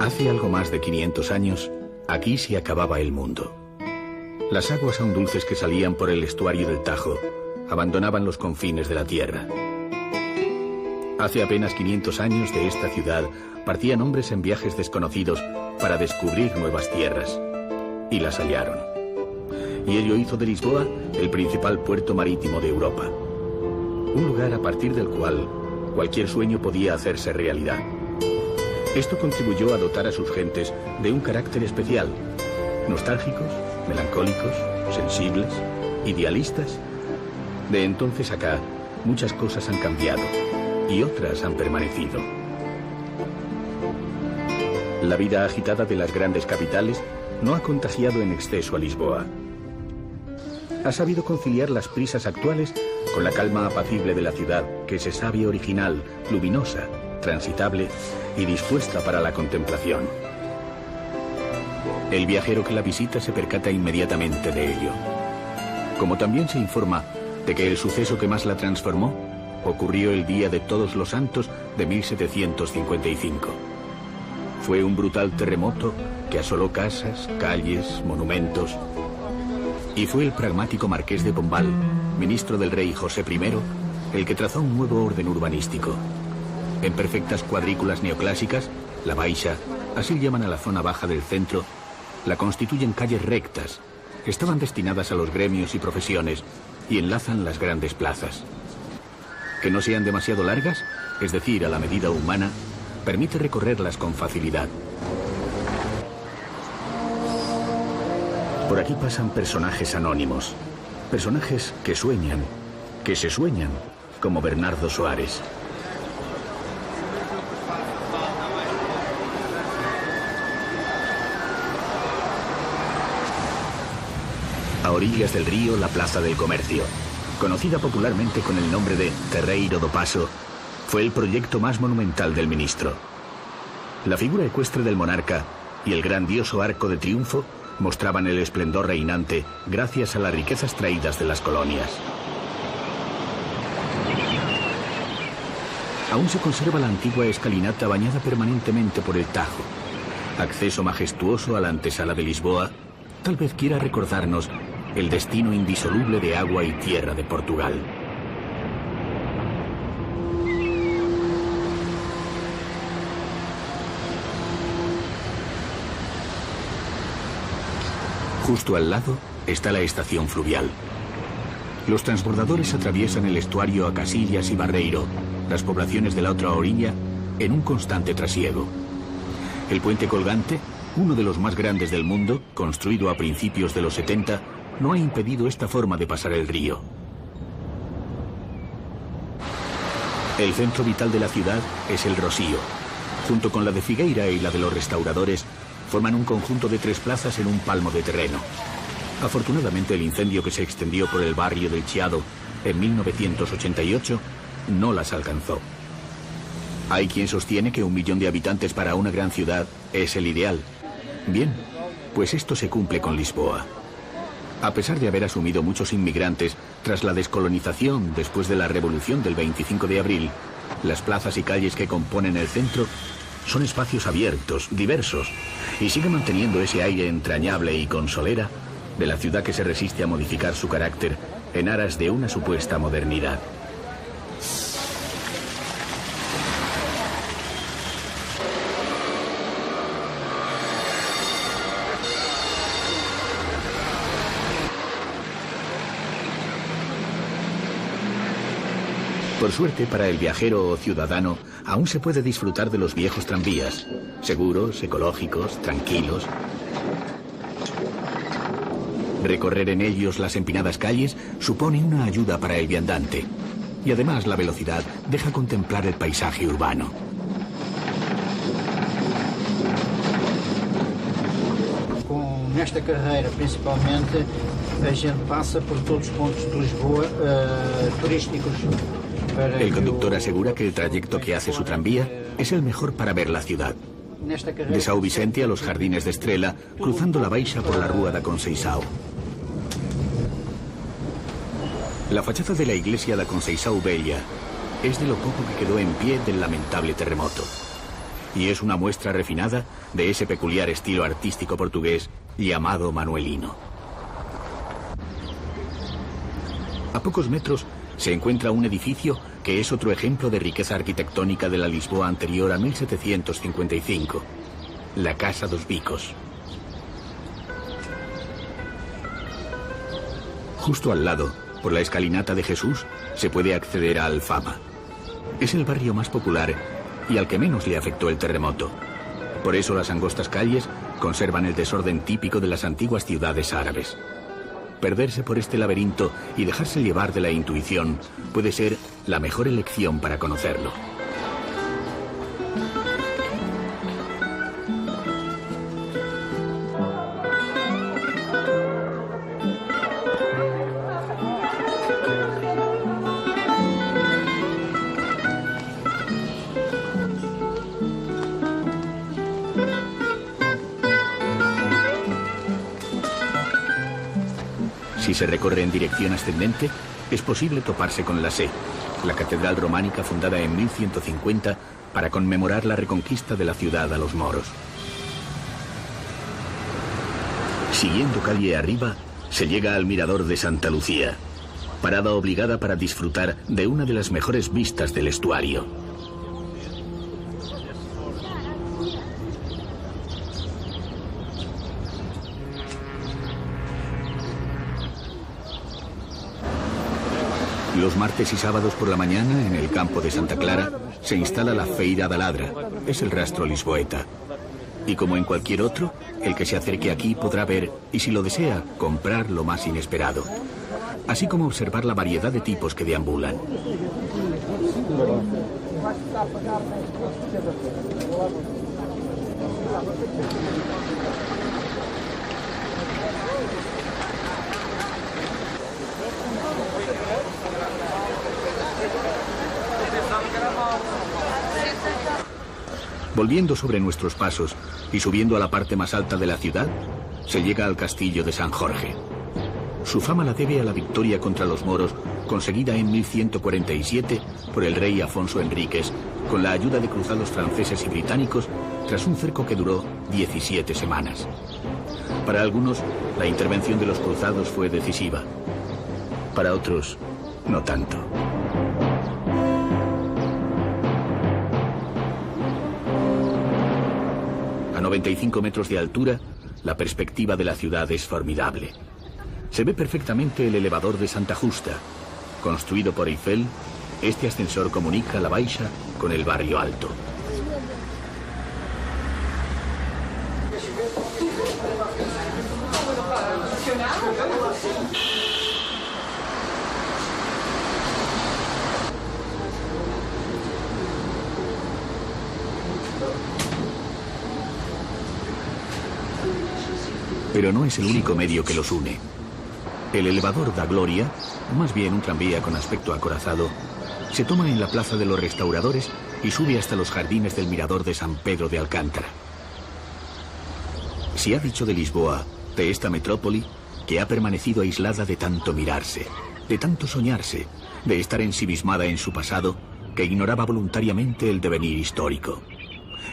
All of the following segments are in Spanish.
Hace algo más de 500 años, aquí se acababa el mundo. Las aguas aún dulces que salían por el estuario del Tajo abandonaban los confines de la tierra. Hace apenas 500 años de esta ciudad partían hombres en viajes desconocidos para descubrir nuevas tierras. Y las hallaron. Y ello hizo de Lisboa el principal puerto marítimo de Europa. Un lugar a partir del cual cualquier sueño podía hacerse realidad. Esto contribuyó a dotar a sus gentes de un carácter especial. Nostálgicos, melancólicos, sensibles, idealistas. De entonces acá, muchas cosas han cambiado y otras han permanecido. La vida agitada de las grandes capitales no ha contagiado en exceso a Lisboa. Ha sabido conciliar las prisas actuales con la calma apacible de la ciudad que se sabe original, luminosa, transitable y dispuesta para la contemplación. El viajero que la visita se percata inmediatamente de ello. Como también se informa de que el suceso que más la transformó ocurrió el día de Todos los Santos de 1755. Fue un brutal terremoto que asoló casas, calles, monumentos. Y fue el pragmático marqués de Pombal, ministro del rey José I, el que trazó un nuevo orden urbanístico. En perfectas cuadrículas neoclásicas, la Baixa, así llaman a la zona baja del centro, la constituyen calles rectas, estaban destinadas a los gremios y profesiones y enlazan las grandes plazas. Que no sean demasiado largas, es decir, a la medida humana, permite recorrerlas con facilidad. Por aquí pasan personajes anónimos, personajes que sueñan, que se sueñan, como Bernardo Soares. A orillas del río, la Plaza del Comercio, conocida popularmente con el nombre de Terreiro do Paso, fue el proyecto más monumental del ministro. La figura ecuestre del monarca y el grandioso arco de triunfo mostraban el esplendor reinante gracias a las riquezas traídas de las colonias. Aún se conserva la antigua escalinata bañada permanentemente por el Tajo. Acceso majestuoso a la antesala de Lisboa, tal vez quiera recordarnos el destino indisoluble de agua y tierra de Portugal. Justo al lado está la estación fluvial. Los transbordadores atraviesan el estuario a Casillas y Barreiro, las poblaciones de la otra orilla, en un constante trasiego. El puente colgante, uno de los más grandes del mundo, construido a principios de los 70, no ha impedido esta forma de pasar el río. El centro vital de la ciudad es el Rocío. Junto con la de Figueira y la de los restauradores, forman un conjunto de 3 plazas en un palmo de terreno. Afortunadamente, el incendio que se extendió por el barrio del Chiado en 1988 no las alcanzó. Hay quien sostiene que 1 millón de habitantes para una gran ciudad es el ideal. Bien, pues esto se cumple con Lisboa. A pesar de haber asumido muchos inmigrantes tras la descolonización después de la revolución del 25 de abril, las plazas y calles que componen el centro son espacios abiertos, diversos, y sigue manteniendo ese aire entrañable y con solera de la ciudad que se resiste a modificar su carácter en aras de una supuesta modernidad. Por suerte para el viajero o ciudadano, aún se puede disfrutar de los viejos tranvías, seguros, ecológicos, tranquilos. Recorrer en ellos las empinadas calles supone una ayuda para el viandante. Y además la velocidad deja contemplar el paisaje urbano. Com nesta carreira, principalmente, a gente passa por todos os pontos de Lisboa turísticos. El conductor asegura que el trayecto que hace su tranvía es el mejor para ver la ciudad. De São Vicente a los Jardines de Estrela, cruzando la Baixa por la Rúa da Conceição. La fachada de la iglesia da Conceição Bella es de lo poco que quedó en pie del lamentable terremoto. y es una muestra refinada de ese peculiar estilo artístico portugués llamado manuelino. A pocos metros se encuentra un edificio que es otro ejemplo de riqueza arquitectónica de la Lisboa anterior a 1755, la Casa dos Bicos. Justo al lado, por la escalinata de Jesús, se puede acceder a Alfama. Es el barrio más popular y al que menos le afectó el terremoto. Por eso las angostas calles conservan el desorden típico de las antiguas ciudades árabes. Perderse por este laberinto y dejarse llevar de la intuición puede ser la mejor elección para conocerlo. Si se recorre en dirección ascendente, es posible toparse con la Sé, la catedral románica fundada en 1150 para conmemorar la reconquista de la ciudad a los moros. Siguiendo calle arriba, se llega al mirador de Santa Lucía, parada obligada para disfrutar de una de las mejores vistas del estuario. Los martes y sábados por la mañana, en el campo de Santa Clara, se instala la Feira da Ladra. Es el rastro lisboeta. Y como en cualquier otro, el que se acerque aquí podrá ver, y si lo desea, comprar lo más inesperado. Así como observar la variedad de tipos que deambulan. Volviendo sobre nuestros pasos y subiendo a la parte más alta de la ciudad, se llega al castillo de San Jorge. Su fama la debe a la victoria contra los moros conseguida en 1147 por el rey Afonso Enríquez, con la ayuda de cruzados franceses y británicos, tras un cerco que duró 17 semanas. Para algunos, la intervención de los cruzados fue decisiva. Para otros, no tanto. A 95 metros de altura, la perspectiva de la ciudad es formidable. Se ve perfectamente el elevador de Santa Justa. Construido por Eiffel, este ascensor comunica la Baixa con el barrio alto. Pero no es el único medio que los une. El elevador da Gloria, o más bien un tranvía con aspecto acorazado, se toma en la Plaza de los Restauradores y sube hasta los jardines del mirador de San Pedro de Alcántara. Se ha dicho de Lisboa, de esta metrópoli, que ha permanecido aislada de tanto mirarse, de tanto soñarse, de estar ensimismada en su pasado, que ignoraba voluntariamente el devenir histórico,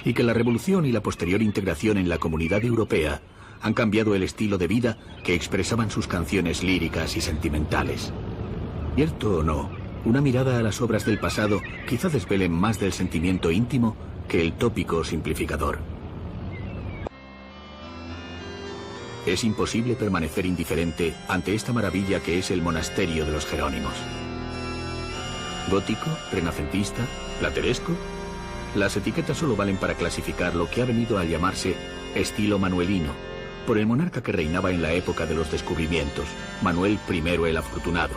y que la revolución y la posterior integración en la comunidad europea han cambiado el estilo de vida que expresaban sus canciones líricas y sentimentales. Cierto o no, una mirada a las obras del pasado quizá desvelen más del sentimiento íntimo que el tópico simplificador. Es imposible permanecer indiferente ante esta maravilla que es el monasterio de los Jerónimos. ¿Gótico? ¿Renacentista? ¿Plateresco? Las etiquetas solo valen para clasificar lo que ha venido a llamarse estilo manuelino, por el monarca que reinaba en la época de los descubrimientos, Manuel I el Afortunado,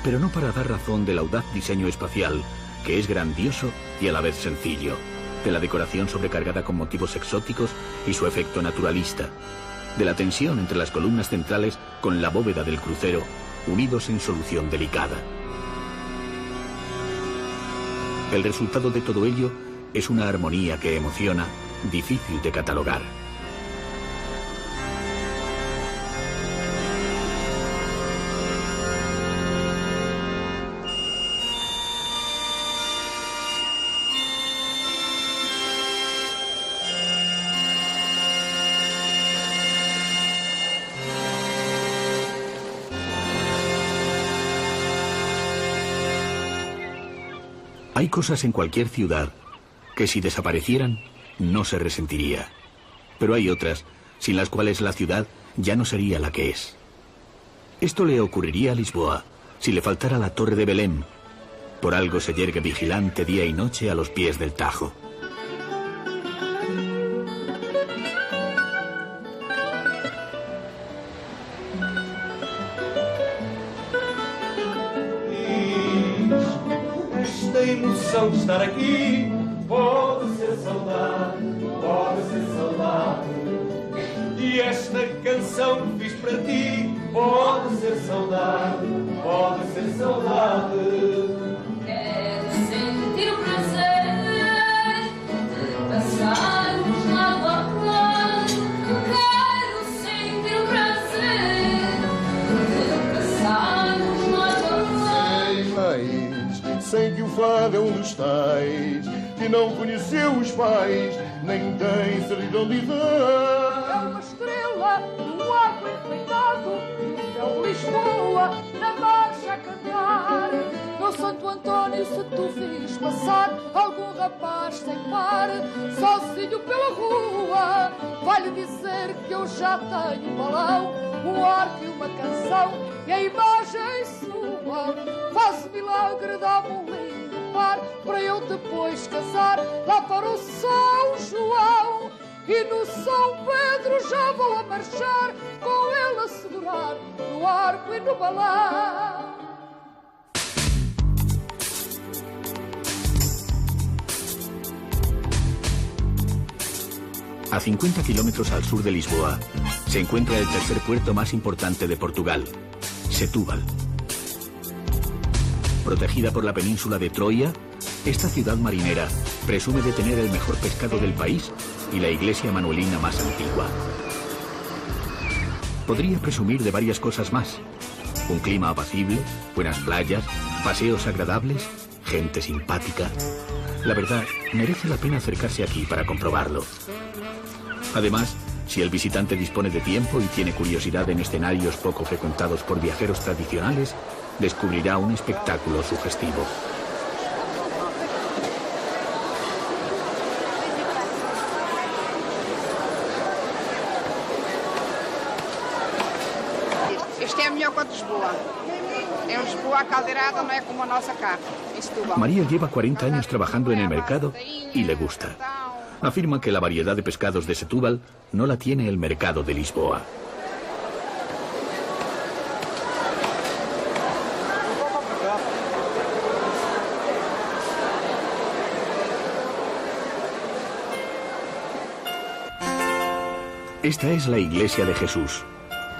pero no para dar razón del audaz diseño espacial, que es grandioso y a la vez sencillo, de la decoración sobrecargada con motivos exóticos y su efecto naturalista, de la tensión entre las columnas centrales con la bóveda del crucero, unidos en solución delicada. El resultado de todo ello es una armonía que emociona, difícil de catalogar. Hay cosas en cualquier ciudad que si desaparecieran no se resentiría. Pero hay otras sin las cuales la ciudad ya no sería la que es. Esto le ocurriría a Lisboa si le faltara la Torre de Belém. Por algo se yergue vigilante día y noche a los pies del Tajo. Esta emoção de estar aqui pode ser saudade, pode ser saudade. E esta canção que fiz para ti pode ser saudade, pode ser saudade. Quero sentir o prazer de passarmos lado a lado. Quero sentir o prazer de passarmos lado a lado. Sei que o fado é um dos tais que não conheceu os pais, nem tem certidão de idade. É uma estrela no arco enfeitado, é o Lisboa na marcha a cantar. Meu Santo António, se tu vis passar algum rapaz sem par, sozinho pela rua, vai-lhe dizer que eu já tenho um balão, um arco e uma canção, e a imagem sua faz o milagre, dá-me um lindo par, para eu depois casar lá para o São João. E no São Pedro já vou a marchar, com ele a segurar no arco e no balão. A 50 kilómetros al sur de Lisboa se encuentra el tercer puerto más importante de Portugal, Setúbal. Protegida por la península de Troia, esta ciudad marinera presume de tener el mejor pescado del país y la iglesia manuelina más antigua. Podría presumir de varias cosas más: un clima apacible, buenas playas, paseos agradables, gente simpática. La verdad, merece la pena acercarse aquí para comprobarlo. Además, si el visitante dispone de tiempo y tiene curiosidad en escenarios poco frecuentados por viajeros tradicionales, descubrirá un espectáculo sugestivo. Este é melhor que o de Lisboa. En Lisboa a caldeirada no es como a nosa cá, en Setúbal. María lleva 40 años trabajando en el mercado y le gusta. Afirma que la variedad de pescados de Setúbal no la tiene el mercado de Lisboa. Esta es la iglesia de Jesús,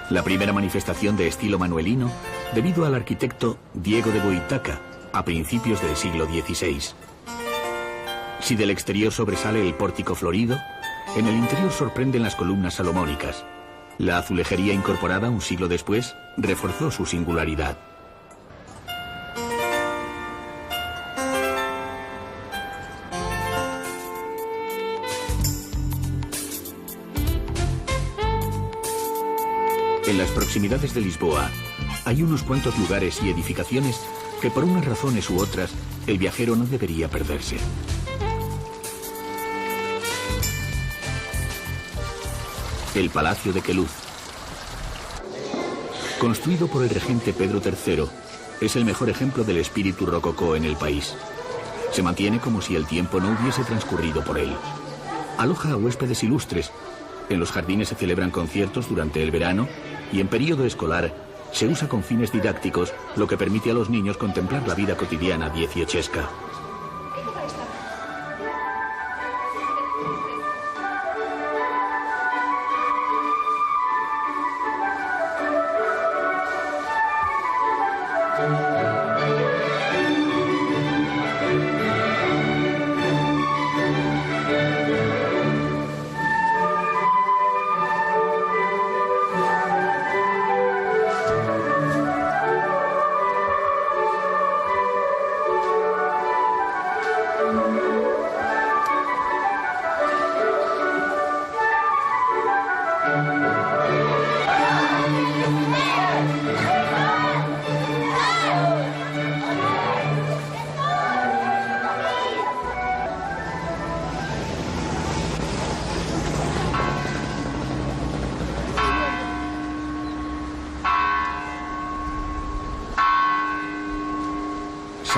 la primera manifestación de estilo manuelino debido al arquitecto Diego de Boitaca a principios del siglo XVI. Si del exterior sobresale el pórtico florido, en el interior sorprenden las columnas salomónicas. La azulejería incorporada un siglo después reforzó su singularidad. En las proximidades de Lisboa hay unos cuantos lugares y edificaciones que por unas razones u otras el viajero no debería perderse. El Palacio de Queluz. Construido por el regente Pedro III, es el mejor ejemplo del espíritu rococó en el país. Se mantiene como si el tiempo no hubiese transcurrido por él. Aloja a huéspedes ilustres. En los jardines se celebran conciertos durante el verano y en período escolar se usa con fines didácticos, lo que permite a los niños contemplar la vida cotidiana dieciochesca.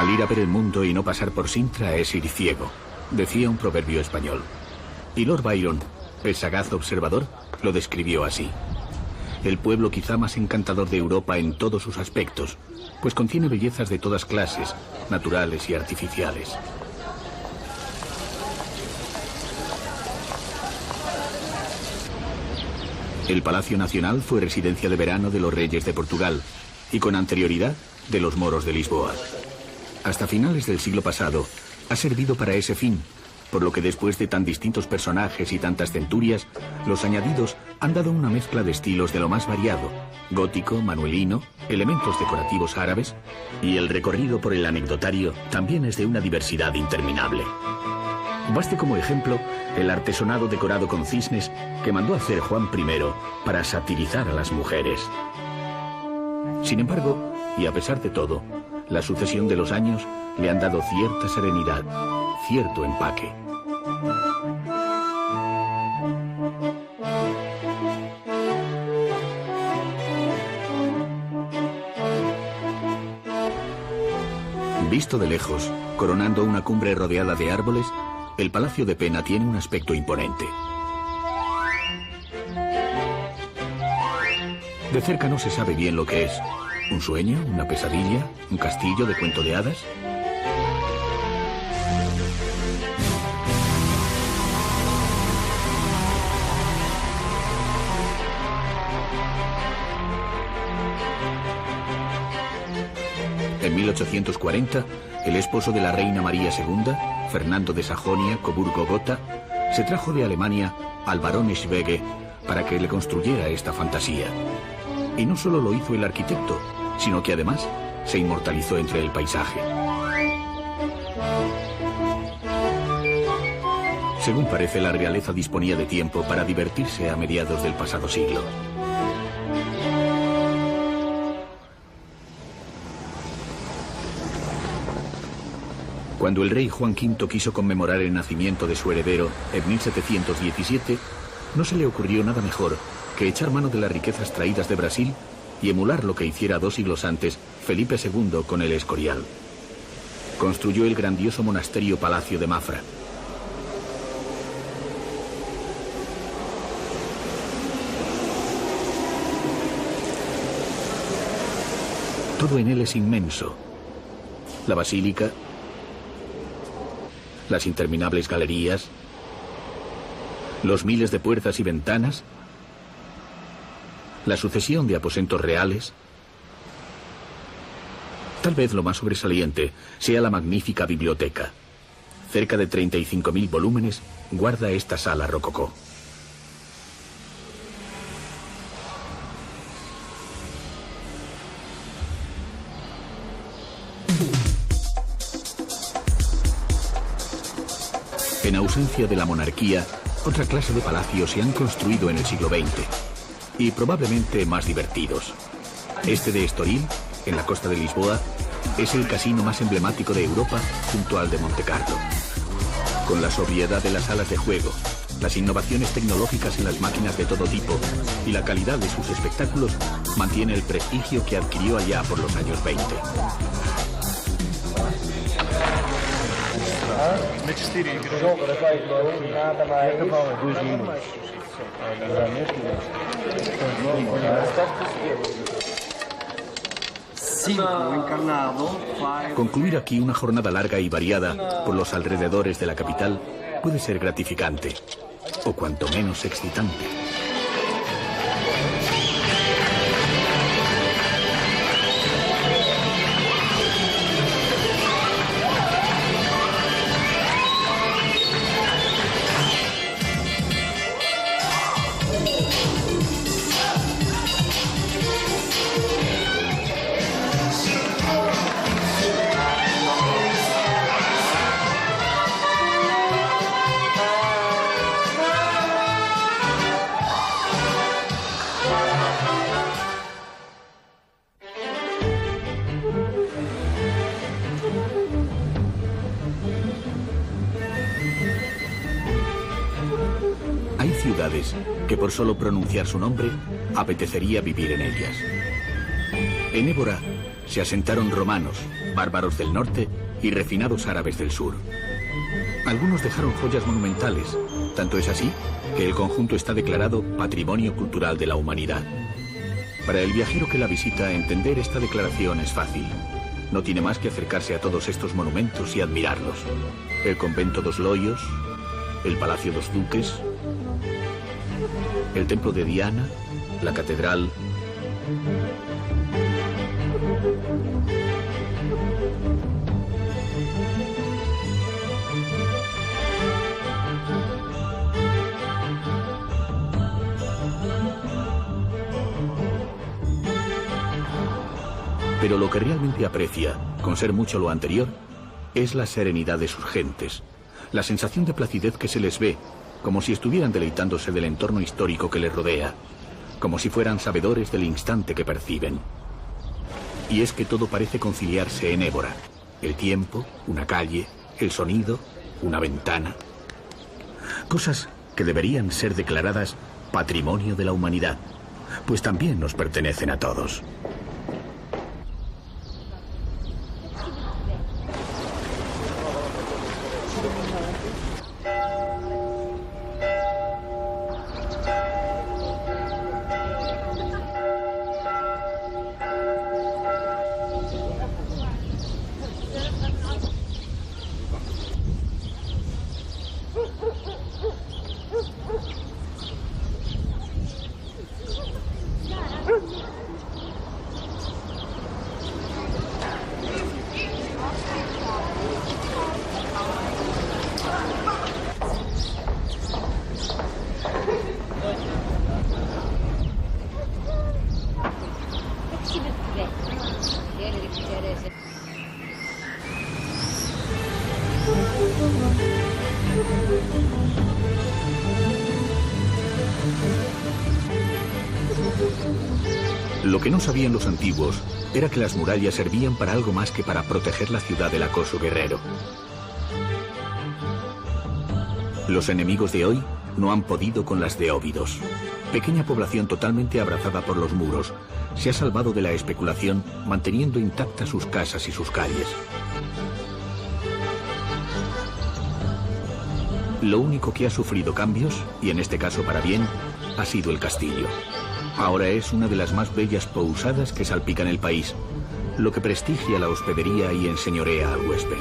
Salir a ver el mundo y no pasar por Sintra es ir ciego, decía un proverbio español. Y Lord Byron, el sagaz observador, lo describió así. El pueblo quizá más encantador de Europa en todos sus aspectos, pues contiene bellezas de todas clases, naturales y artificiales. El Palacio Nacional fue residencia de verano de los reyes de Portugal y con anterioridad de los moros de Lisboa. Hasta finales del siglo pasado ha servido para ese fin, por lo que después de tan distintos personajes y tantas centurias, los añadidos han dado una mezcla de estilos de lo más variado: gótico, manuelino, elementos decorativos árabes, y el recorrido por el anecdotario también es de una diversidad interminable. Baste como ejemplo el artesonado decorado con cisnes que mandó hacer Juan I para satirizar a las mujeres. Sin embargo, y a pesar de todo, la sucesión de los años le han dado cierta serenidad, cierto empaque. Visto de lejos, coronando una cumbre rodeada de árboles, el Palacio de Pena tiene un aspecto imponente. De cerca no se sabe bien lo que es. ¿Un sueño? ¿Una pesadilla? ¿Un castillo de cuento de hadas? En 1840, el esposo de la reina María II, Fernando de Sajonia-Coburgo-Gotha, se trajo de Alemania al barón Schwege para que le construyera esta fantasía. Y no solo lo hizo el arquitecto, sino que además se inmortalizó entre el paisaje. Según parece, la realeza disponía de tiempo para divertirse a mediados del pasado siglo. Cuando el rey Juan V quiso conmemorar el nacimiento de su heredero en 1717, no se le ocurrió nada mejor que echar mano de las riquezas traídas de Brasil y emular lo que hiciera 2 siglos antes Felipe II con el Escorial. Construyó el grandioso monasterio Palacio de Mafra. Todo en él es inmenso. La basílica, las interminables galerías, los miles de puertas y ventanas, la sucesión de aposentos reales. Tal vez lo más sobresaliente sea la magnífica biblioteca. Cerca de 35.000 volúmenes guarda esta sala rococó. En ausencia de la monarquía, otra clase de palacios se han construido en el siglo XX, y probablemente más divertidos. Este de Estoril, en la costa de Lisboa, es el casino más emblemático de Europa junto al de Montecarlo. Con la sobriedad de las salas de juego, las innovaciones tecnológicas en las máquinas de todo tipo y la calidad de sus espectáculos, mantiene el prestigio que adquirió allá por los años 20. Concluir aquí una jornada larga y variada por los alrededores de la capital puede ser gratificante, o cuanto menos excitante. Que por solo pronunciar su nombre, apetecería vivir en ellas. En Évora se asentaron romanos, bárbaros del norte y refinados árabes del sur. Algunos dejaron joyas monumentales, tanto es así que el conjunto está declarado Patrimonio Cultural de la Humanidad. Para el viajero que la visita, entender esta declaración es fácil. No tiene más que acercarse a todos estos monumentos y admirarlos. El convento dos Loios, el Palacio dos Duques, el Templo de Diana, la Catedral. Pero lo que realmente aprecia, con ser mucho lo anterior, es la serenidad de sus gentes, la sensación de placidez que se les ve, como si estuvieran deleitándose del entorno histórico que les rodea, como si fueran sabedores del instante que perciben. Y es que todo parece conciliarse en Évora: el tiempo, una calle, el sonido, una ventana. Cosas que deberían ser declaradas Patrimonio de la Humanidad, pues también nos pertenecen a todos. Lo que no sabían los antiguos era que las murallas servían para algo más que para proteger la ciudad del acoso guerrero. Los enemigos de hoy no han podido con las de Óbidos. Pequeña población totalmente abrazada por los muros, se ha salvado de la especulación manteniendo intactas sus casas y sus calles. Lo único que ha sufrido cambios, y en este caso para bien, ha sido el castillo. Ahora es una de las más bellas pousadas que salpican el país, lo que prestigia la hospedería y enseñorea al huésped.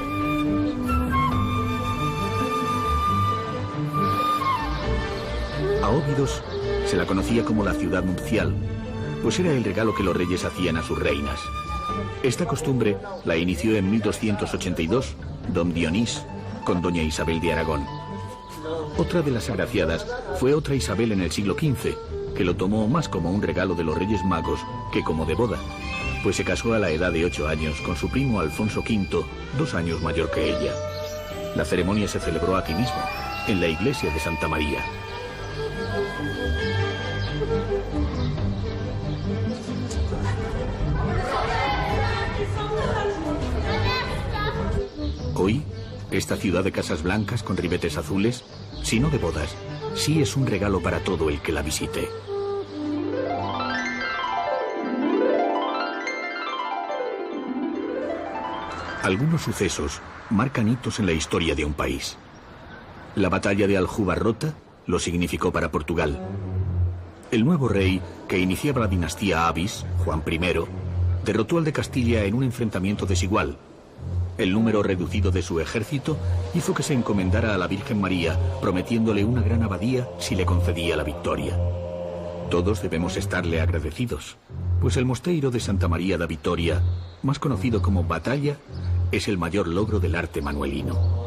A Óbidos se la conocía como la ciudad nupcial, pues era el regalo que los reyes hacían a sus reinas. Esta costumbre la inició en 1282 don Dionís con doña Isabel de Aragón. Otra de las agraciadas fue otra Isabel en el siglo XV, que lo tomó más como un regalo de los Reyes Magos que como de boda, pues se casó a la edad de 8 años con su primo Alfonso V, 2 años mayor que ella. La ceremonia se celebró aquí mismo, en la iglesia de Santa María. Hoy, esta ciudad de casas blancas con ribetes azules, si no de bodas, sí es un regalo para todo el que la visite. Algunos sucesos marcan hitos en la historia de un país. La batalla de Aljubarrota lo significó para Portugal. El nuevo rey, que iniciaba la dinastía Avis, Juan I, derrotó al de Castilla en un enfrentamiento desigual. El número reducido de su ejército hizo que se encomendara a la Virgen María, prometiéndole una gran abadía si le concedía la victoria. Todos debemos estarle agradecidos, pues el mosteiro de Santa María da Vitoria, más conocido como Batalla, es el mayor logro del arte manuelino.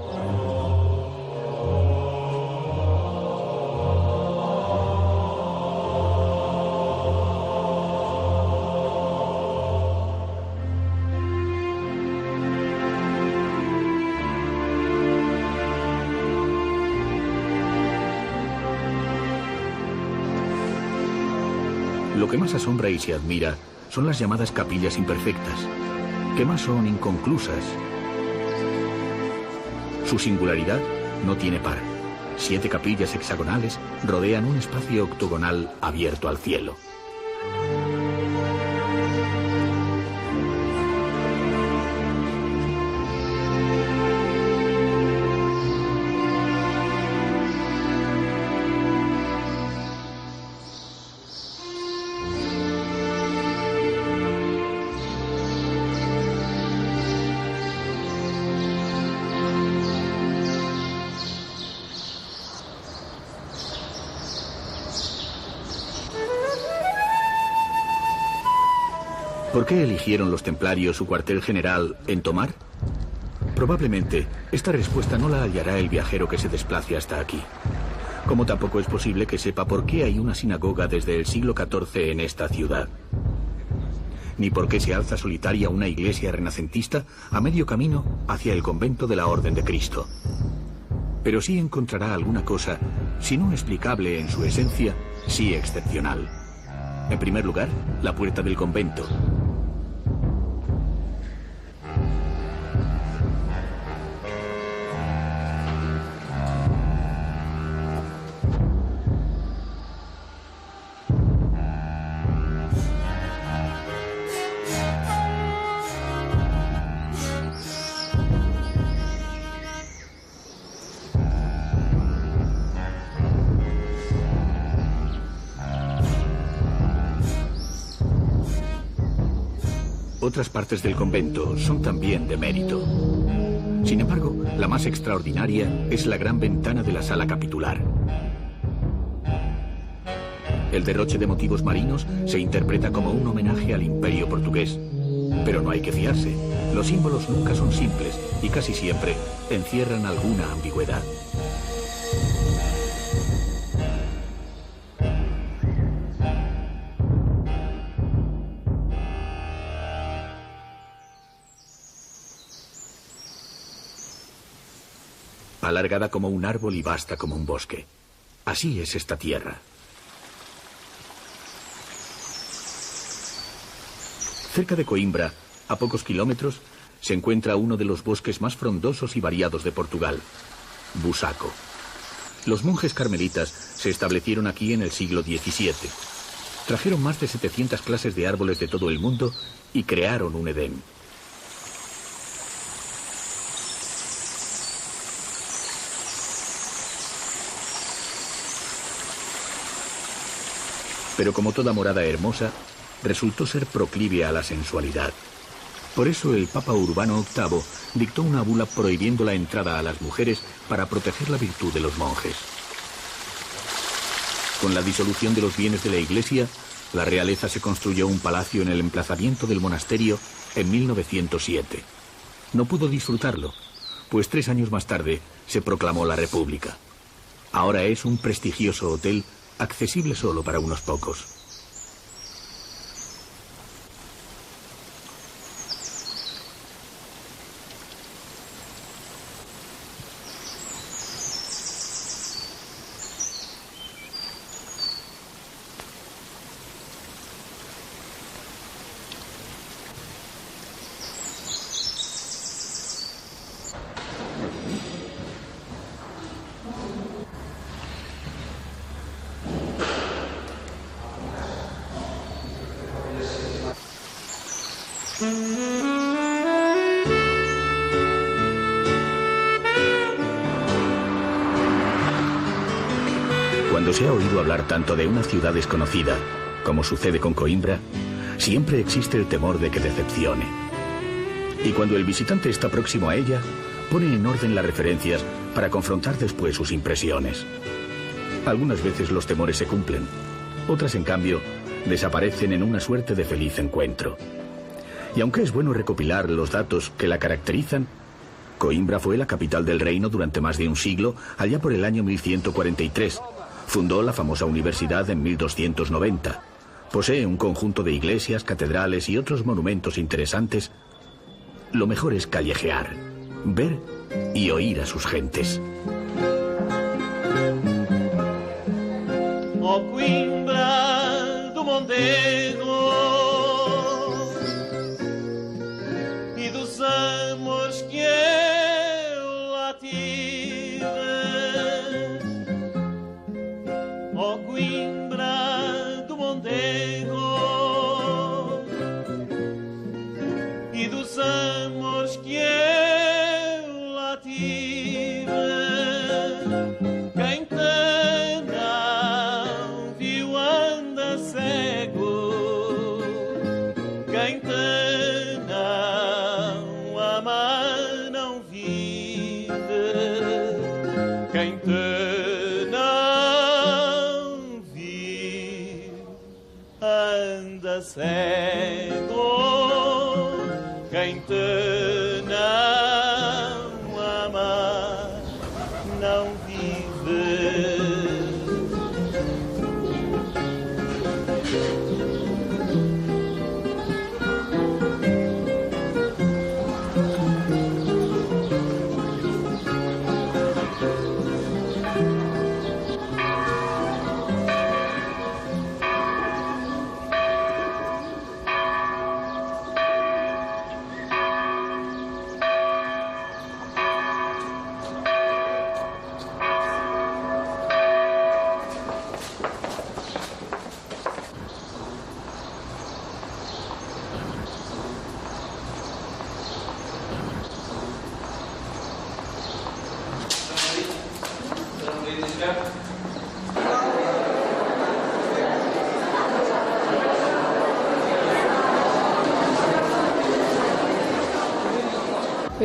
Lo que más asombra y se admira son las llamadas capillas imperfectas, que más son inconclusas. Su singularidad no tiene par. 7 capillas hexagonales rodean un espacio octogonal abierto al cielo. ¿Por qué eligieron los templarios su cuartel general en Tomar? Probablemente esta respuesta no la hallará el viajero que se desplace hasta aquí. Como tampoco es posible que sepa por qué hay una sinagoga desde el siglo XIV en esta ciudad. Ni por qué se alza solitaria una iglesia renacentista a medio camino hacia el convento de la Orden de Cristo. Pero sí encontrará alguna cosa, si no explicable en su esencia, sí excepcional. En primer lugar, la puerta del convento. Otras partes del convento son también de mérito. Sin embargo, la más extraordinaria es la gran ventana de la sala capitular. El derroche de motivos marinos se interpreta como un homenaje al imperio portugués. Pero no hay que fiarse. Los símbolos nunca son simples y casi siempre encierran alguna ambigüedad. Alargada como un árbol y vasta como un bosque. Así es esta tierra. Cerca de Coimbra, a pocos kilómetros, se encuentra uno de los bosques más frondosos y variados de Portugal, Busaco. Los monjes carmelitas se establecieron aquí en el siglo XVII. Trajeron más de 700 clases de árboles de todo el mundo y crearon un Edén. Pero como toda morada hermosa, resultó ser proclive a la sensualidad. Por eso el Papa Urbano VIII dictó una bula prohibiendo la entrada a las mujeres para proteger la virtud de los monjes. Con la disolución de los bienes de la Iglesia, la realeza se construyó un palacio en el emplazamiento del monasterio en 1907. No pudo disfrutarlo, pues 3 años más tarde se proclamó la República. Ahora es un prestigioso hotel accesible solo para unos pocos. Cuando se ha oído hablar tanto de una ciudad desconocida, como sucede con Coimbra, siempre existe el temor de que decepcione. Y cuando el visitante está próximo a ella, pone en orden las referencias para confrontar después sus impresiones. Algunas veces los temores se cumplen, otras en cambio desaparecen en una suerte de feliz encuentro. Y aunque es bueno recopilar los datos que la caracterizan, Coimbra fue la capital del reino durante más de un siglo, allá por el año 1143. Fundó la famosa universidad en 1290. Posee un conjunto de iglesias, catedrales y otros monumentos interesantes. Lo mejor es callejear, ver y oír a sus gentes. Oh, Coimbra do Mondego e dos amores que eu lá tive. Oh, Coimbra do Mondego e dos amores que eu lá tive. Quem te não viu anda cego, quem te não ama não vive, quem te não vive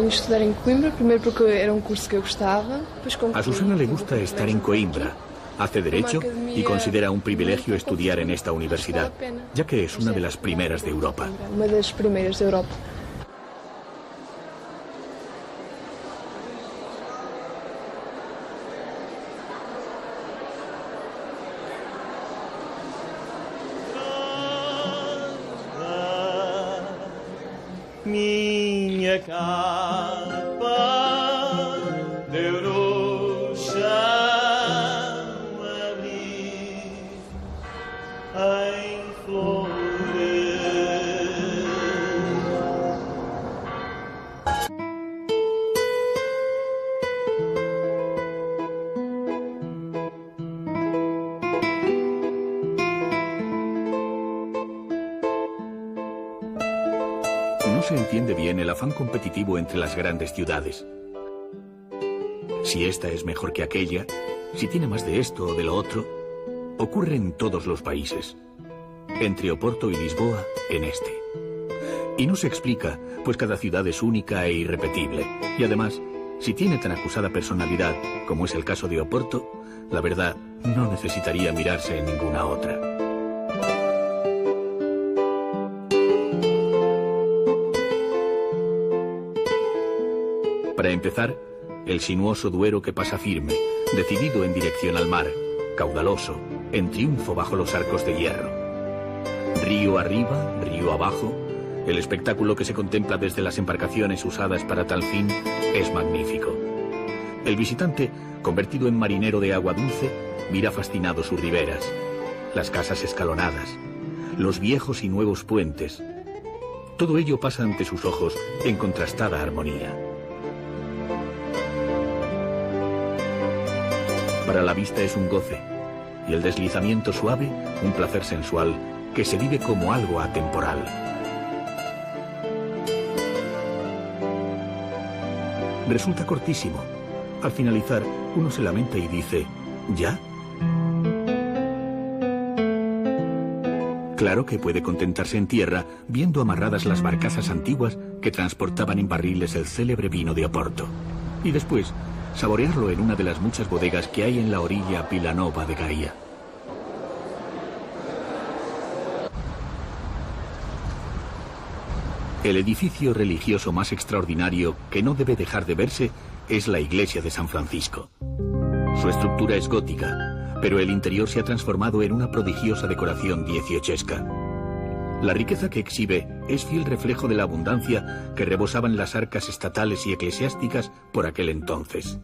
venho estudar em Coimbra, primeiro porque era curso que eu gostava. A Susana le gusta estar en Coimbra. Hace Derecho y considera un privilegio estudiar en esta universidad, ya que es una de las primeras de Europa. Uma das primeiras da Europa. Minha capa de ouro chama-me em flores. No se entiende bien el afán competitivo entre las grandes ciudades. Si esta es mejor que aquella, si tiene más de esto o de lo otro, ocurre en todos los países. Entre Oporto y Lisboa, en este. Y no se explica, pues cada ciudad es única e irrepetible. Y además, si tiene tan acusada personalidad, como es el caso de Oporto, la verdad no necesitaría mirarse en ninguna otra. Para empezar, el sinuoso Duero que pasa firme, decidido en dirección al mar, caudaloso, en triunfo bajo los arcos de hierro. Río arriba, río abajo, el espectáculo que se contempla desde las embarcaciones usadas para tal fin es magnífico. El visitante, convertido en marinero de agua dulce, mira fascinado sus riberas, las casas escalonadas, los viejos y nuevos puentes. Todo ello pasa ante sus ojos en contrastada armonía. Para la vista es un goce, y el deslizamiento suave, un placer sensual que se vive como algo atemporal. Resulta cortísimo. Al finalizar, uno se lamenta y dice, ¿ya? Claro que puede contentarse en tierra viendo amarradas las barcazas antiguas que transportaban en barriles el célebre vino de Oporto. Y después, saborearlo en una de las muchas bodegas que hay en la orilla Vilanova de Gaia. El edificio religioso más extraordinario que no debe dejar de verse es la iglesia de San Francisco. Su estructura es gótica, pero el interior se ha transformado en una prodigiosa decoración dieciochesca. La riqueza que exhibe es fiel reflejo de la abundancia que rebosaban las arcas estatales y eclesiásticas por aquel entonces.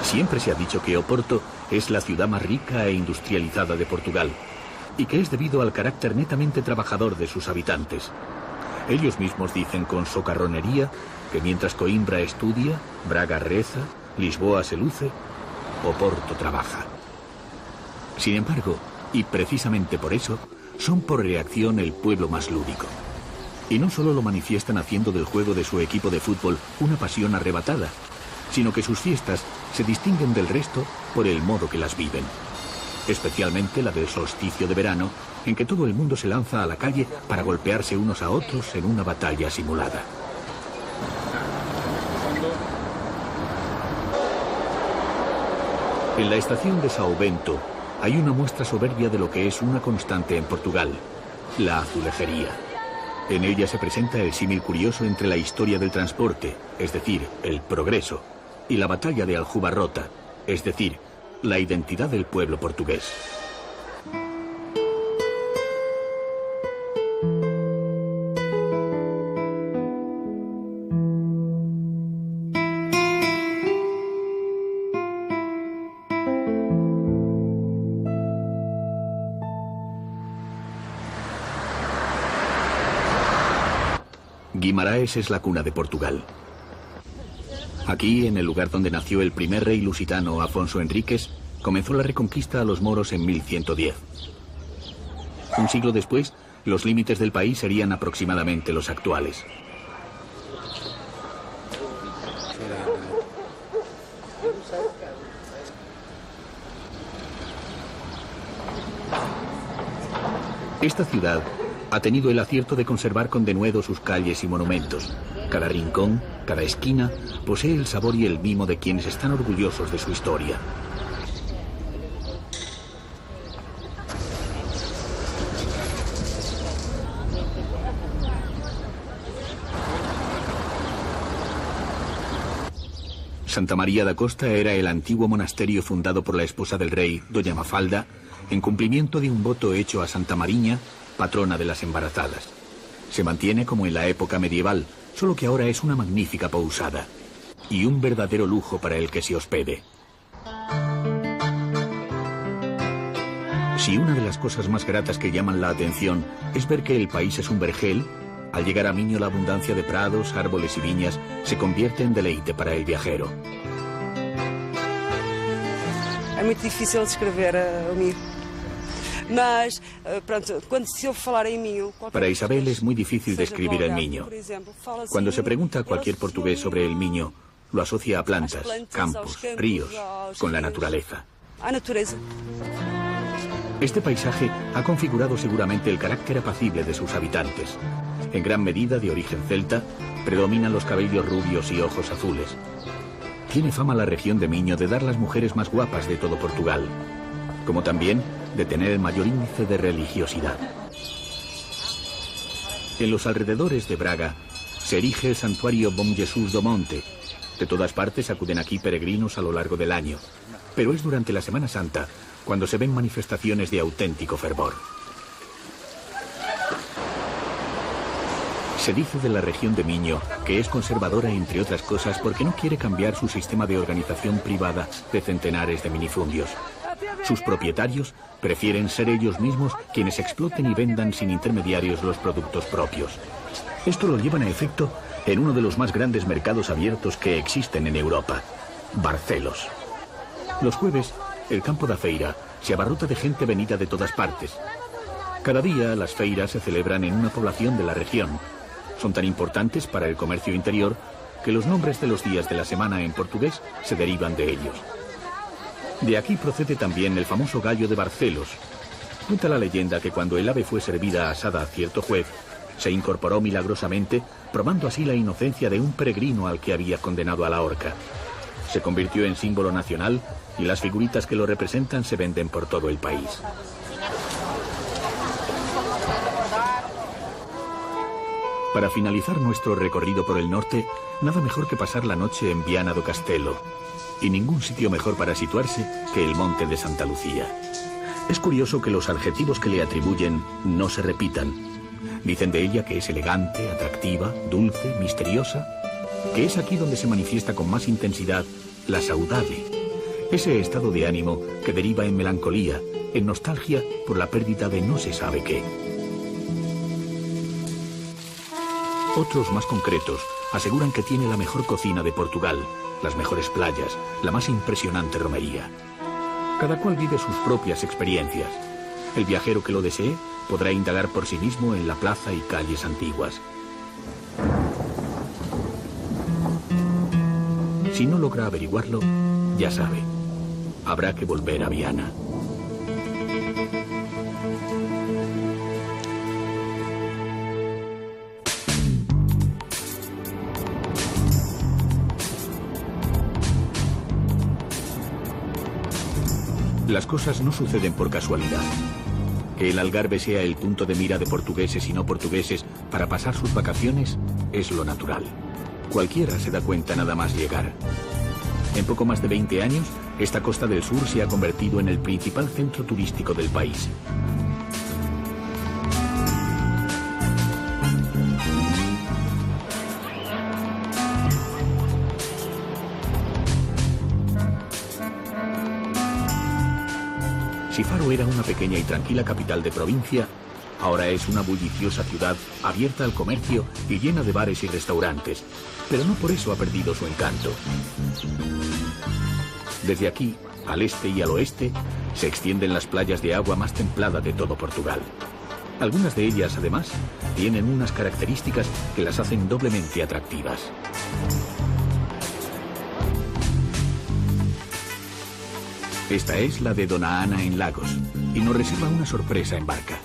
Siempre se ha dicho que Oporto es la ciudad más rica e industrializada de Portugal, y que es debido al carácter netamente trabajador de sus habitantes. Ellos mismos dicen con socarronería que mientras Coimbra estudia, Braga reza, Lisboa se luce, Oporto trabaja. Sin embargo, y precisamente por eso, son por reacción el pueblo más lúdico. Y no solo lo manifiestan haciendo del juego de su equipo de fútbol una pasión arrebatada, sino que sus fiestas se distinguen del resto por el modo que las viven. Especialmente la del solsticio de verano, en que todo el mundo se lanza a la calle para golpearse unos a otros en una batalla simulada. En la estación de São Bento hay una muestra soberbia de lo que es una constante en Portugal, la azulejería. En ella se presenta el símil curioso entre la historia del transporte, es decir, el progreso, y la batalla de Aljubarrota, es decir, la identidad del pueblo portugués. Guimaraes es la cuna de Portugal. Aquí, en el lugar donde nació el primer rey lusitano, Afonso Henriques, comenzó la reconquista a los moros en 1110. Un siglo después, los límites del país serían aproximadamente los actuales. Esta ciudad ha tenido el acierto de conservar con denuedo sus calles y monumentos. Cada rincón, cada esquina, posee el sabor y el mimo de quienes están orgullosos de su historia. Santa María da Costa era el antiguo monasterio fundado por la esposa del rey, doña Mafalda, en cumplimiento de un voto hecho a Santa Mariña, patrona de las embarazadas. Se mantiene como en la época medieval, solo que ahora es una magnífica pousada y un verdadero lujo para el que se hospede. Si una de las cosas más gratas que llaman la atención es ver que el país es un vergel, al llegar a Miño la abundancia de prados, árboles y viñas se convierte en deleite para el viajero. É muito difícil descrever o Minho. Mas, pronto, quando se ouve falar em Minho... Para Isabel es muy difícil describir el Miño. Cuando se pregunta a cualquier portugués sobre el Miño, lo asocia a plantas, campos, ríos, con la naturaleza. A natureza. Este paisaje ha configurado seguramente el carácter apacible de sus habitantes. En gran medida de origen celta, predominan los cabellos rubios y ojos azules. Tiene fama la región de Miño de dar las mujeres más guapas de todo Portugal, como también de tener el mayor índice de religiosidad. En los alrededores de Braga se erige el santuario Bom Jesús do Monte. De todas partes acuden aquí peregrinos a lo largo del año, pero es durante la Semana Santa cuando se ven manifestaciones de auténtico fervor. Se dice de la región de Miño que es conservadora, entre otras cosas, porque no quiere cambiar su sistema de organización privada de centenares de minifundios. Sus propietarios prefieren ser ellos mismos quienes exploten y vendan sin intermediarios los productos propios. Esto lo llevan a efecto en uno de los más grandes mercados abiertos que existen en Europa, Barcelos. Los jueves, el campo da feira se abarrota de gente venida de todas partes. Cada día las feiras se celebran en una población de la región. Son tan importantes para el comercio interior que los nombres de los días de la semana en portugués se derivan de ellos. De aquí procede también el famoso gallo de Barcelos. Cuenta la leyenda que cuando el ave fue servida asada a cierto juez, se incorporó milagrosamente, probando así la inocencia de un peregrino al que había condenado a la horca. Se convirtió en símbolo nacional y las figuritas que lo representan se venden por todo el país. Para finalizar nuestro recorrido por el norte, nada mejor que pasar la noche en Viana do Castelo. Y ningún sitio mejor para situarse que el monte de Santa Lucía. Es curioso que los adjetivos que le atribuyen no se repitan. Dicen de ella que es elegante, atractiva, dulce, misteriosa, que es aquí donde se manifiesta con más intensidad la saudade, ese estado de ánimo que deriva en melancolía, en nostalgia por la pérdida de no se sabe qué. Otros más concretos aseguran que tiene la mejor cocina de Portugal, las mejores playas, la más impresionante romería. Cada cual vive sus propias experiencias. El viajero que lo desee podrá indagar por sí mismo en la plaza y calles antiguas. Si no logra averiguarlo, ya sabe, habrá que volver a Viana. Las cosas no suceden por casualidad. Que el Algarve sea el punto de mira de portugueses y no portugueses para pasar sus vacaciones es lo natural. Cualquiera se da cuenta nada más llegar. En poco más de 20 años, esta costa del sur se ha convertido en el principal centro turístico del país. Si Faro era una pequeña y tranquila capital de provincia, Ahora es una bulliciosa ciudad abierta al comercio y llena de bares y restaurantes, pero no por eso ha perdido su encanto. Desde aquí, al este y al oeste, se extienden las playas de agua más templada de todo Portugal. Algunas de ellas, además, tienen unas características que las hacen doblemente atractivas. Esta es la de Dona Ana en Lagos, y nos reserva una sorpresa en barca.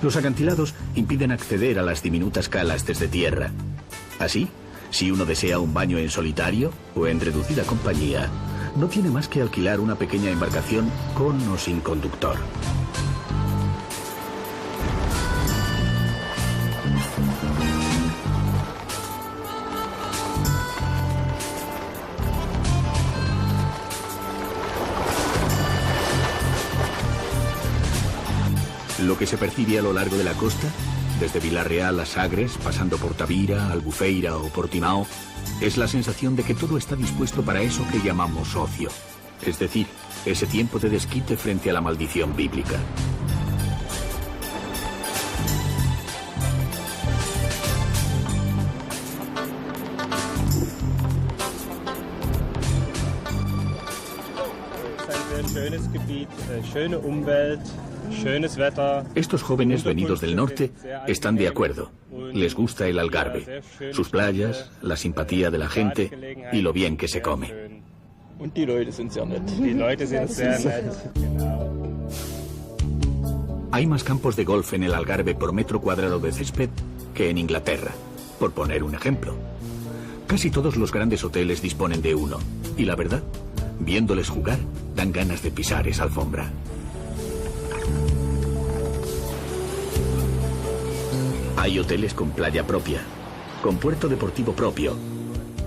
Los acantilados impiden acceder a las diminutas calas desde tierra. Así, si uno desea un baño en solitario o en reducida compañía, no tiene más que alquilar una pequeña embarcación con o sin conductor. Lo que se percibe a lo largo de la costa, desde Vilarreal a Sagres, pasando por Tavira, Albufeira o Portimao, es la sensación de que todo está dispuesto para eso que llamamos ocio. Es decir, ese tiempo de desquite frente a la maldición bíblica. Estos jóvenes venidos del norte están de acuerdo. Les gusta el Algarve, sus playas, la simpatía de la gente y lo bien que se come. Hay más campos de golf en el Algarve por metro cuadrado de césped que en Inglaterra, por poner un ejemplo. Casi todos los grandes hoteles disponen de uno, y la verdad, viéndoles jugar, dan ganas de pisar esa alfombra. Hay hoteles con playa propia, con puerto deportivo propio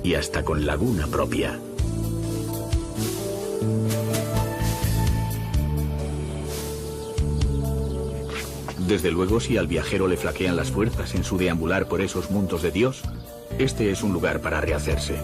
y hasta con laguna propia. Desde luego, si al viajero le flaquean las fuerzas en su deambular por esos mundos de Dios, este es un lugar para rehacerse.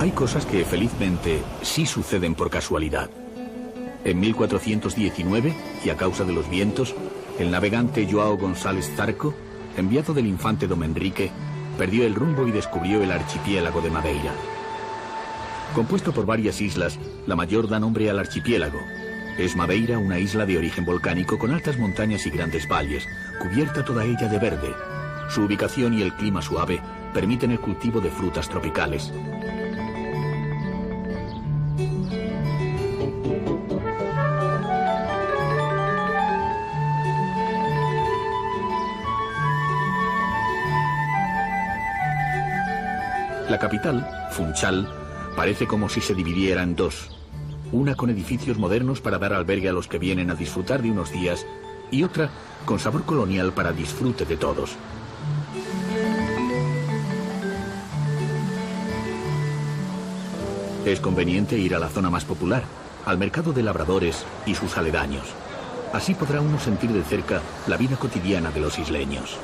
Hay cosas que felizmente sí suceden por casualidad. En 1419, y a causa de los vientos, el navegante João González Zarco, enviado del infante Dom Enrique, perdió el rumbo y descubrió el archipiélago de Madeira. Compuesto por varias islas, la mayor da nombre al archipiélago. Es Madeira una isla de origen volcánico con altas montañas y grandes valles, cubierta toda ella de verde. Su ubicación y el clima suave permiten el cultivo de frutas tropicales. La capital, Funchal, parece como si se dividiera en dos. Una con edificios modernos para dar albergue a los que vienen a disfrutar de unos días y otra con sabor colonial para disfrute de todos. Es conveniente ir a la zona más popular, al mercado de labradores y sus aledaños. Así podrá uno sentir de cerca la vida cotidiana de los isleños.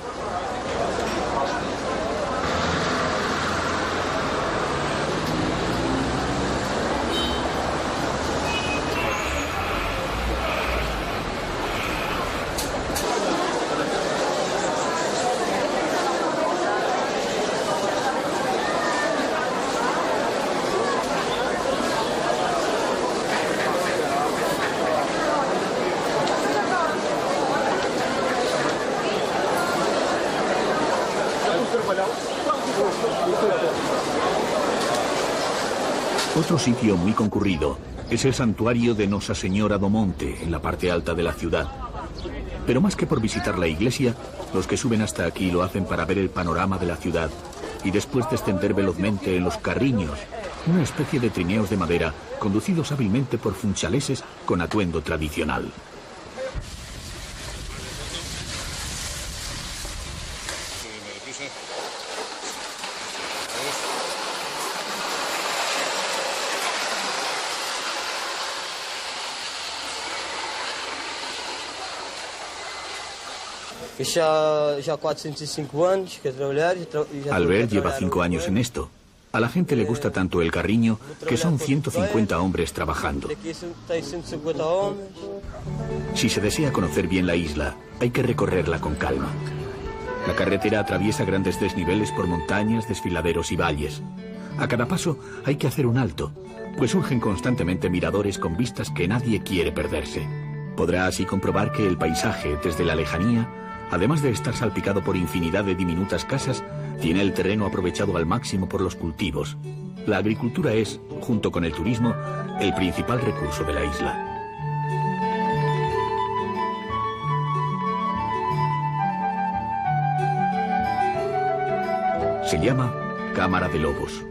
Otro sitio muy concurrido es el santuario de Nosa Señora do Monte, en la parte alta de la ciudad. Pero más que por visitar la iglesia, los que suben hasta aquí lo hacen para ver el panorama de la ciudad y después descender velozmente en los carriños, una especie de trineos de madera conducidos hábilmente por funchaleses con atuendo tradicional. Ya 405 años que trabajar. Albert lleva 5 años en esto. A la gente le gusta tanto el carriño que son 150 hombres trabajando. Si se desea conocer bien la isla, hay que recorrerla con calma. La carretera atraviesa grandes desniveles por montañas, desfiladeros y valles. A cada paso hay que hacer un alto, pues surgen constantemente miradores con vistas que nadie quiere perderse. Podrá así comprobar que el paisaje, desde la lejanía, además de estar salpicado por infinidad de diminutas casas, tiene el terreno aprovechado al máximo por los cultivos. La agricultura es, junto con el turismo, el principal recurso de la isla. Se llama Cámara de Lobos.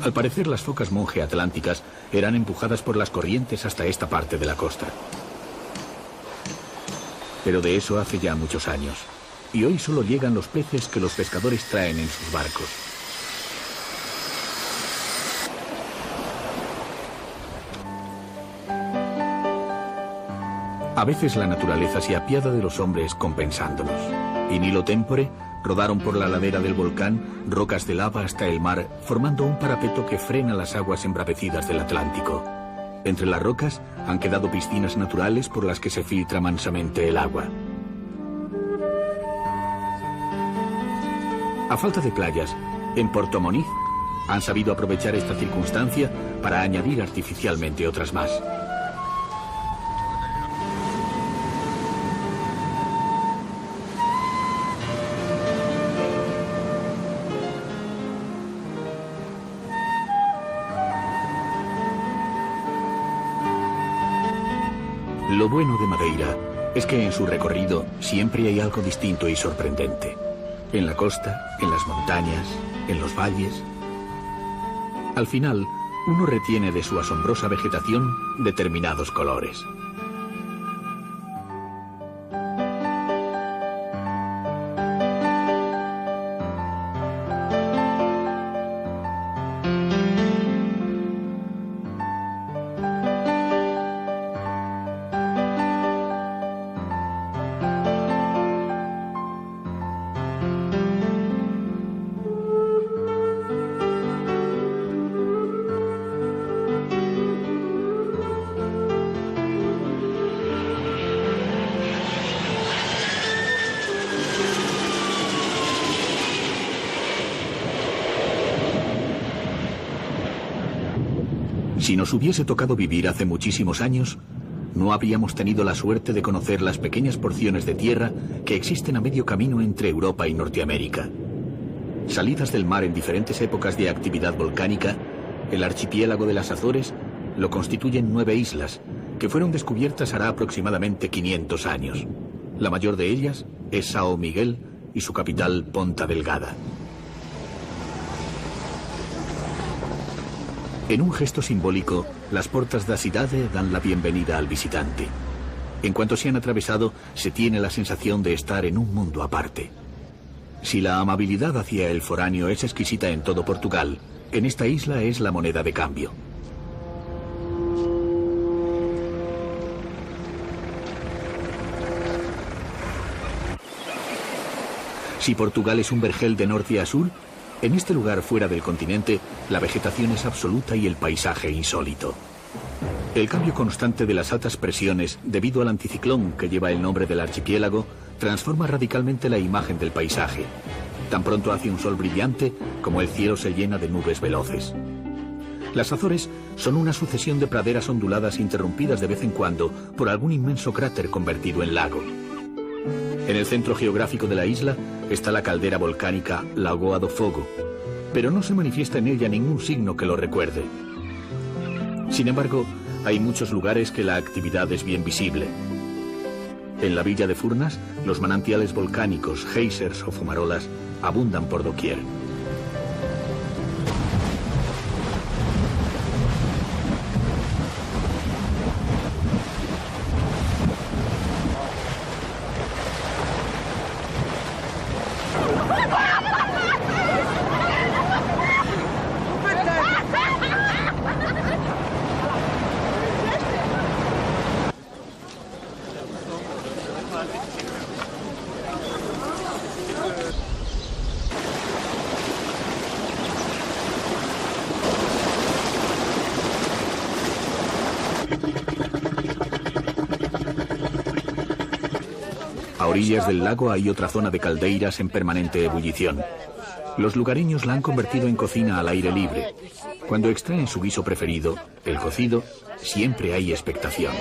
Al parecer, las focas monje atlánticas eran empujadas por las corrientes hasta esta parte de la costa. Pero de eso hace ya muchos años. Y hoy solo llegan los peces que los pescadores traen en sus barcos. A veces la naturaleza se apiada de los hombres compensándolos. In illo tempore, rodaron por la ladera del volcán rocas de lava hasta el mar, formando un parapeto que frena las aguas embravecidas del Atlántico. Entre las rocas han quedado piscinas naturales por las que se filtra mansamente el agua. A falta de playas, en Porto Moniz han sabido aprovechar esta circunstancia para añadir artificialmente otras más. Lo bueno de Madeira es que en su recorrido siempre hay algo distinto y sorprendente. En la costa, en las montañas, en los valles. Al final, uno retiene de su asombrosa vegetación determinados colores. Si nos hubiese tocado vivir hace muchísimos años, no habríamos tenido la suerte de conocer las pequeñas porciones de tierra que existen a medio camino entre Europa y Norteamérica. Salidas del mar en diferentes épocas de actividad volcánica, el archipiélago de las Azores lo constituyen 9 islas, que fueron descubiertas hará aproximadamente 500 años. La mayor de ellas es São Miguel y su capital Ponta Delgada. En un gesto simbólico, las portas da cidade dan la bienvenida al visitante. En cuanto se han atravesado, se tiene la sensación de estar en un mundo aparte. Si la amabilidad hacia el foráneo es exquisita en todo Portugal, en esta isla es la moneda de cambio. Si Portugal es un vergel de norte a sur, en este lugar fuera del continente, la vegetación es absoluta y el paisaje insólito. El cambio constante de las altas presiones, debido al anticiclón que lleva el nombre del archipiélago, transforma radicalmente la imagen del paisaje. Tan pronto hace un sol brillante como el cielo se llena de nubes veloces. Las Azores son una sucesión de praderas onduladas interrumpidas de vez en cuando por algún inmenso cráter convertido en lago. En el centro geográfico de la isla está la caldera volcánica Lagoa do Fogo, pero no se manifiesta en ella ningún signo que lo recuerde. Sin embargo, hay muchos lugares que la actividad es bien visible. En la villa de Furnas, los manantiales volcánicos, geysers o fumarolas abundan por doquier. A orillas del lago hay otra zona de caldeiras en permanente ebullición. Los lugareños la han convertido en cocina al aire libre. Cuando extraen su guiso preferido, el cocido, siempre hay expectación.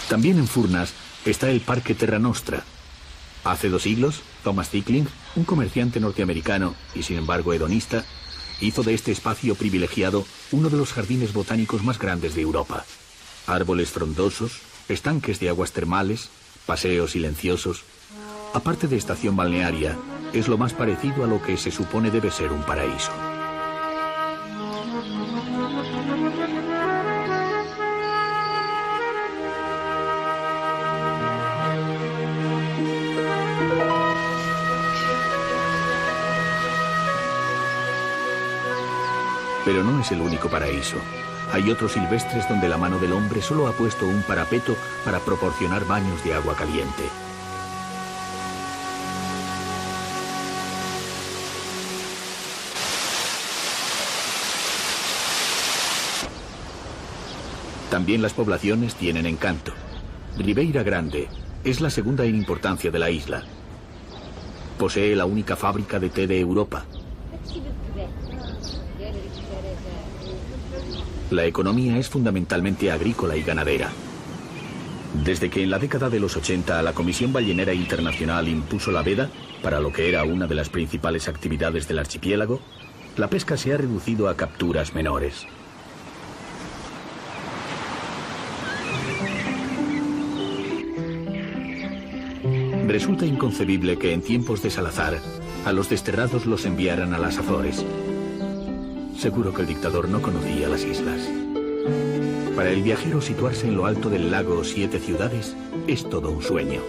También en Furnas está el Parque Terra Nostra. Hace 2 siglos, Thomas Tickling, un comerciante norteamericano y sin embargo hedonista, hizo de este espacio privilegiado uno de los jardines botánicos más grandes de Europa. Árboles frondosos, estanques de aguas termales, paseos silenciosos. Aparte de estación balnearia, es lo más parecido a lo que se supone debe ser un paraíso. Pero no es el único paraíso. Hay otros silvestres donde la mano del hombre solo ha puesto un parapeto para proporcionar baños de agua caliente. También las poblaciones tienen encanto. Ribeira Grande es la segunda en importancia de la isla. Posee la única fábrica de té de Europa. La economía es fundamentalmente agrícola y ganadera. Desde que en la década de los 80 la Comisión Ballenera Internacional impuso la veda, para lo que era una de las principales actividades del archipiélago, la pesca se ha reducido a capturas menores. Resulta inconcebible que en tiempos de Salazar a los desterrados los enviaran a las Azores. Seguro que el dictador no conocía las islas. Para el viajero, situarse en lo alto del lago 7 ciudades es todo un sueño.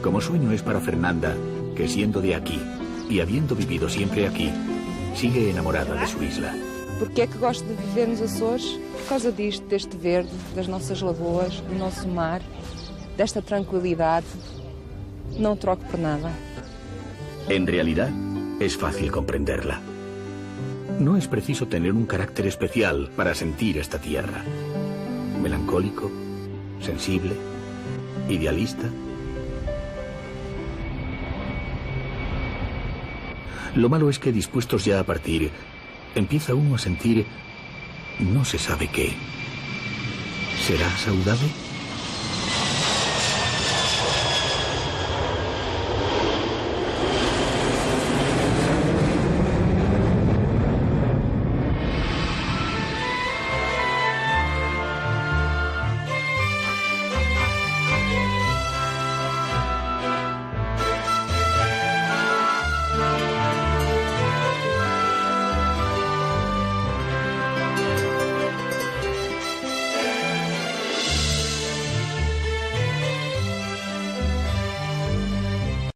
Como sueño es para Fernanda, que siendo de aquí y habiendo vivido siempre aquí, sigue enamorada de su isla. Porque é que gosto de viver nos Açores? Por causa disto, deste verde, das nossas lagoas, do nosso mar, desta tranquilidade. No troco por nada. En realidad, es fácil comprenderla. No es preciso tener un carácter especial para sentir esta tierra. Melancólico, sensible, idealista. Lo malo es que dispuestos ya a partir, empieza uno a sentir no se sabe qué. ¿Será saudade?